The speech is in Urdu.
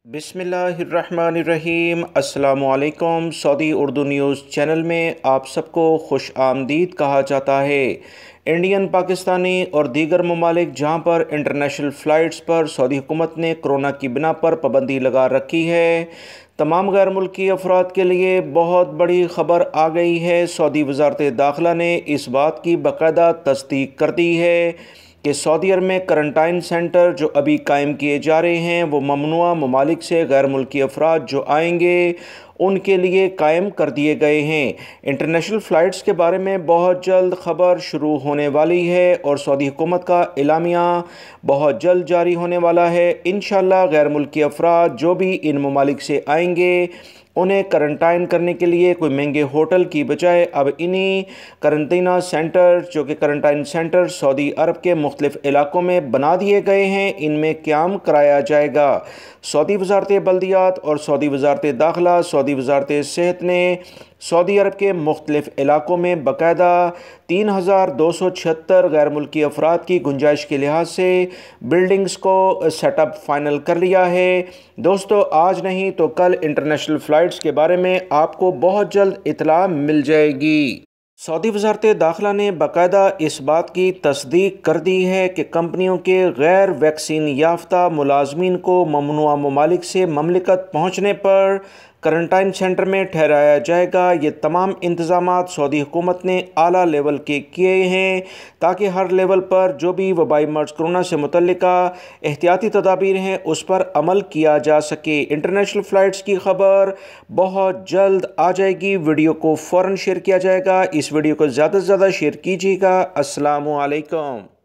بسم اللہ الرحمن الرحیم۔ السلام علیکم۔ سعودی اردو نیوز چینل میں آپ سب کو خوش آمدید کہا جاتا ہے۔ انڈین، پاکستانی اور دیگر ممالک جہاں پر انٹرنیشنل فلائٹس پر سعودی حکومت نے کرونا کی بنا پر پابندی لگا رکھی ہے، تمام غیر ملکی افراد کے لیے بہت بڑی خبر آ گئی ہے۔ سعودی وزارت داخلہ نے اس بات کی باقاعدہ تصدیق کر دی ہے کہ سعودی عرب میں کرنٹائن سینٹر جو ابھی قائم کیے جا رہے ہیں وہ ممنوعہ ممالک سے غیر ملکی افراد جو آئیں گے ان کے لیے قائم کر دیے گئے ہیں۔ انٹرنیشنل فلائٹس کے بارے میں بہت جلد خبر شروع ہونے والی ہے اور سعودی حکومت کا اعلامیہ بہت جلد جاری ہونے والا ہے۔ انشاءاللہ غیر ملکی افراد جو بھی ان ممالک سے آئیں گے انہیں کرنٹائن کرنے کے لیے کوئی مہنگے ہوٹل کی بجائے اب انہی کرنٹینہ سینٹر جو کہ کرنٹائن سینٹر سعودی عرب کے مختلف علاقوں میں بنا دیے گئے ہیں، ان میں قیام کرایا جائے گا۔ سعودی وزارت بلدیات اور سعودی وزارت داخلہ، سعودی وزارت صحت نے سعودی عرب کے مختلف علاقوں میں باقاعدہ 3276 غیر ملکی افراد کی گنجائش کے لحاظ سے بلڈنگز کو سیٹ اپ فائنل کر لیا ہے۔ دوستو، آج نہیں تو کل انٹرنیشنل فلائٹس کے بارے میں آپ کو بہت جلد اطلاع مل جائے گی۔ سعودی وزارت داخلہ نے باقاعدہ اس بات کی تصدیق کر دی ہے کہ کمپنیوں کے غیر ویکسین یافتہ ملازمین کو ممنوعہ ممالک سے مملکت پہنچنے پر کرنٹائن سینٹر میں ٹھہرایا جائے گا۔ یہ تمام انتظامات سعودی حکومت نے اعلیٰ لیول کے کیے ہیں تاکہ ہر لیول پر جو بھی وبائی مرض کرونا سے متعلقہ احتیاطی تدابیر ہیں اس پر عمل کیا جا سکے۔ انٹرنیشنل فلائٹس کی خبر بہت جلد آ جائے گی۔ ویڈیو کو فوراً شیئر کیا جائے گا۔ اس ویڈیو کو زیادہ سے زیادہ شیئر کیجیے گا۔ السلام علیکم۔